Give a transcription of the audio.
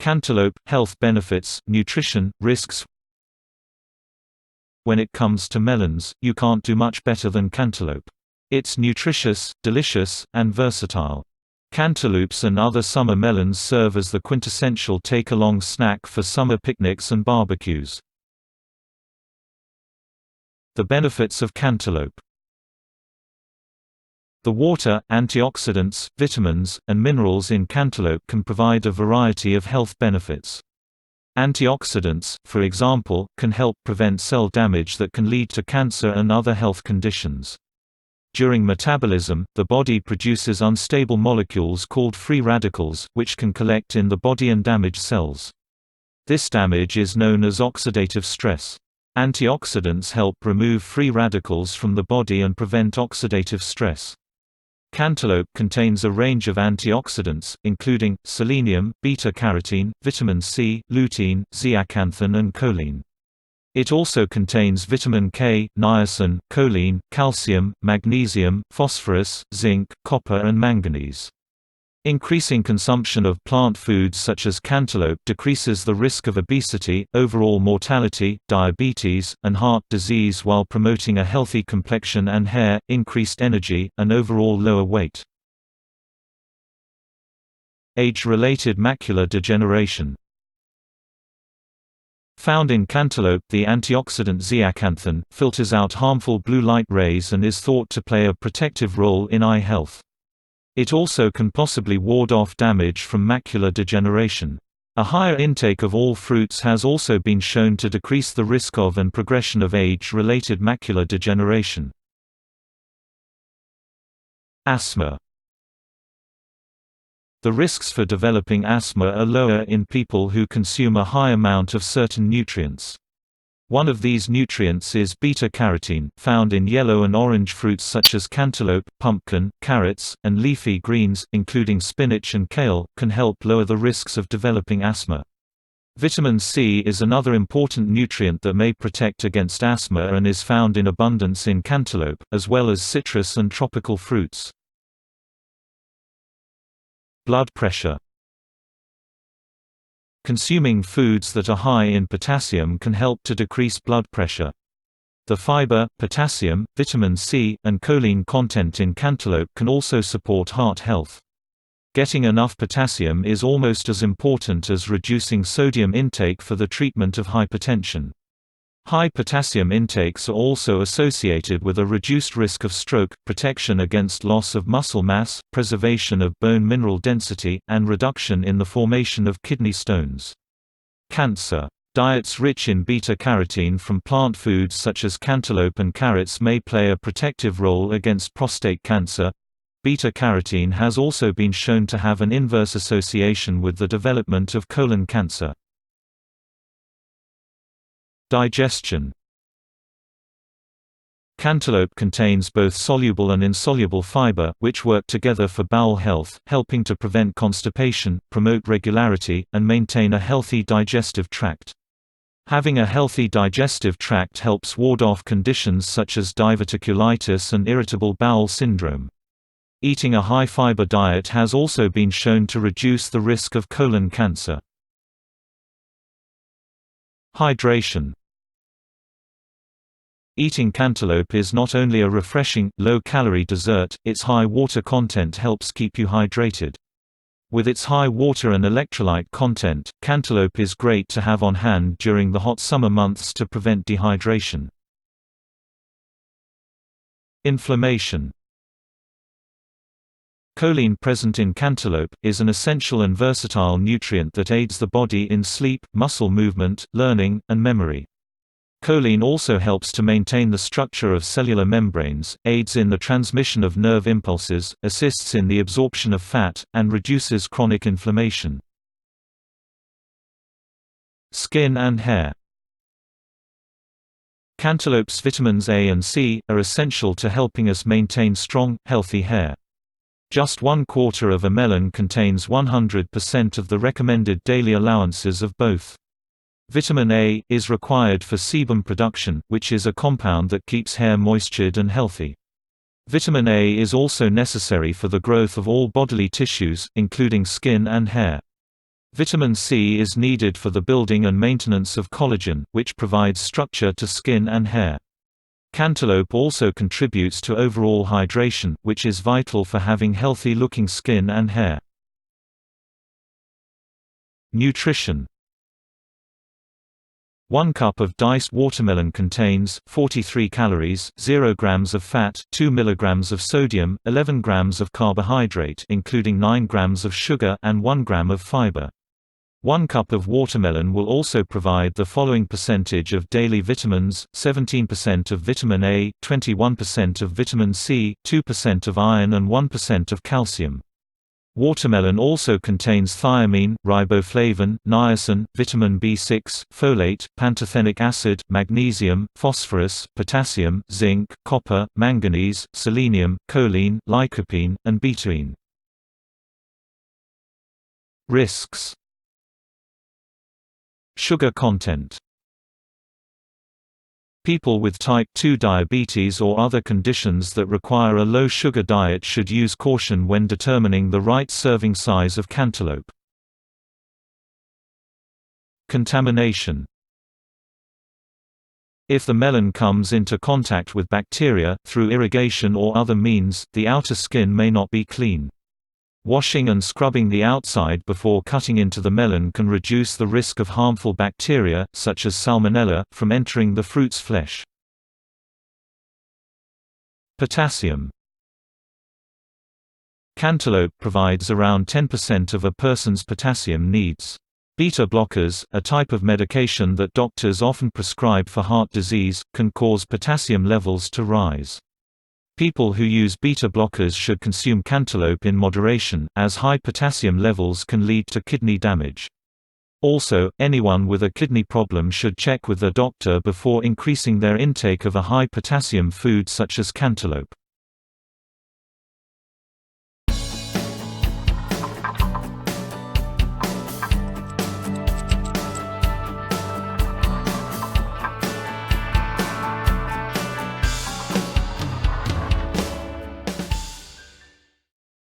Cantaloupe – health benefits, nutrition, risks. When it comes to melons, you can't do much better than cantaloupe. It's nutritious, delicious, and versatile. Cantaloupes and other summer melons serve as the quintessential take-along snack for summer picnics and barbecues. The benefits of cantaloupe. The water, antioxidants, vitamins, and minerals in cantaloupe can provide a variety of health benefits. Antioxidants, for example, can help prevent cell damage that can lead to cancer and other health conditions. During metabolism, the body produces unstable molecules called free radicals, which can collect in the body and damage cells. This damage is known as oxidative stress. Antioxidants help remove free radicals from the body and prevent oxidative stress. Cantaloupe contains a range of antioxidants, including selenium, beta-carotene, vitamin C, lutein, zeaxanthin and choline. It also contains vitamin K, niacin, choline, calcium, magnesium, phosphorus, zinc, copper and manganese. Increasing consumption of plant foods such as cantaloupe decreases the risk of obesity, overall mortality, diabetes, and heart disease while promoting a healthy complexion and hair, increased energy, and overall lower weight. Age-related macular degeneration. Found in cantaloupe, the antioxidant zeaxanthin filters out harmful blue light rays and is thought to play a protective role in eye health. It also can possibly ward off damage from macular degeneration. A higher intake of all fruits has also been shown to decrease the risk of and progression of age-related macular degeneration. Asthma. The risks for developing asthma are lower in people who consume a high amount of certain nutrients. One of these nutrients is beta-carotene, found in yellow and orange fruits such as cantaloupe, pumpkin, carrots, and leafy greens, including spinach and kale, can help lower the risks of developing asthma. Vitamin C is another important nutrient that may protect against asthma and is found in abundance in cantaloupe, as well as citrus and tropical fruits. Blood pressure. Consuming foods that are high in potassium can help to decrease blood pressure. The fiber, potassium, vitamin C, and choline content in cantaloupe can also support heart health. Getting enough potassium is almost as important as reducing sodium intake for the treatment of hypertension. High potassium intakes are also associated with a reduced risk of stroke, protection against loss of muscle mass, preservation of bone mineral density, and reduction in the formation of kidney stones. Cancer. Diets rich in beta-carotene from plant foods such as cantaloupe and carrots may play a protective role against prostate cancer. Beta-carotene has also been shown to have an inverse association with the development of colon cancer. Digestion. Cantaloupe contains both soluble and insoluble fiber, which work together for bowel health, helping to prevent constipation, promote regularity, and maintain a healthy digestive tract. Having a healthy digestive tract helps ward off conditions such as diverticulitis and irritable bowel syndrome. Eating a high-fiber diet has also been shown to reduce the risk of colon cancer. Hydration. Eating cantaloupe is not only a refreshing, low-calorie dessert, its high water content helps keep you hydrated. With its high water and electrolyte content, cantaloupe is great to have on hand during the hot summer months to prevent dehydration. Inflammation. Choline present in cantaloupe is an essential and versatile nutrient that aids the body in sleep, muscle movement, learning, and memory. Choline also helps to maintain the structure of cellular membranes, aids in the transmission of nerve impulses, assists in the absorption of fat, and reduces chronic inflammation. Skin and hair. Cantaloupe's vitamins A and C are essential to helping us maintain strong, healthy hair. Just 1/4 of a melon contains 100% of the recommended daily allowances of both. Vitamin A is required for sebum production, which is a compound that keeps hair moistured and healthy. Vitamin A is also necessary for the growth of all bodily tissues, including skin and hair. Vitamin C is needed for the building and maintenance of collagen, which provides structure to skin and hair. Cantaloupe also contributes to overall hydration, which is vital for having healthy-looking skin and hair. Nutrition. 1 cup of diced watermelon contains 43 calories, 0 grams of fat, 2 milligrams of sodium, 11 grams of carbohydrate including 9 grams of sugar and 1 gram of fiber. 1 cup of watermelon will also provide the following percentage of daily vitamins: 17% of vitamin A, 21% of vitamin C, 2% of iron and 1% of calcium. Watermelon also contains thiamine, riboflavin, niacin, vitamin B6, folate, pantothenic acid, magnesium, phosphorus, potassium, zinc, copper, manganese, selenium, choline, lycopene, and betaine. Risks. Sugar content. People with type 2 diabetes or other conditions that require a low-sugar diet should use caution when determining the right serving size of cantaloupe. Contamination. If the melon comes into contact with bacteria, through irrigation or other means, the outer skin may not be clean. Washing and scrubbing the outside before cutting into the melon can reduce the risk of harmful bacteria, such as Salmonella, from entering the fruit's flesh. Potassium. Cantaloupe provides around 10% of a person's potassium needs. Beta blockers, a type of medication that doctors often prescribe for heart disease, can cause potassium levels to rise. People who use beta blockers should consume cantaloupe in moderation, as high potassium levels can lead to kidney damage. Also, anyone with a kidney problem should check with their doctor before increasing their intake of a high potassium food such as cantaloupe.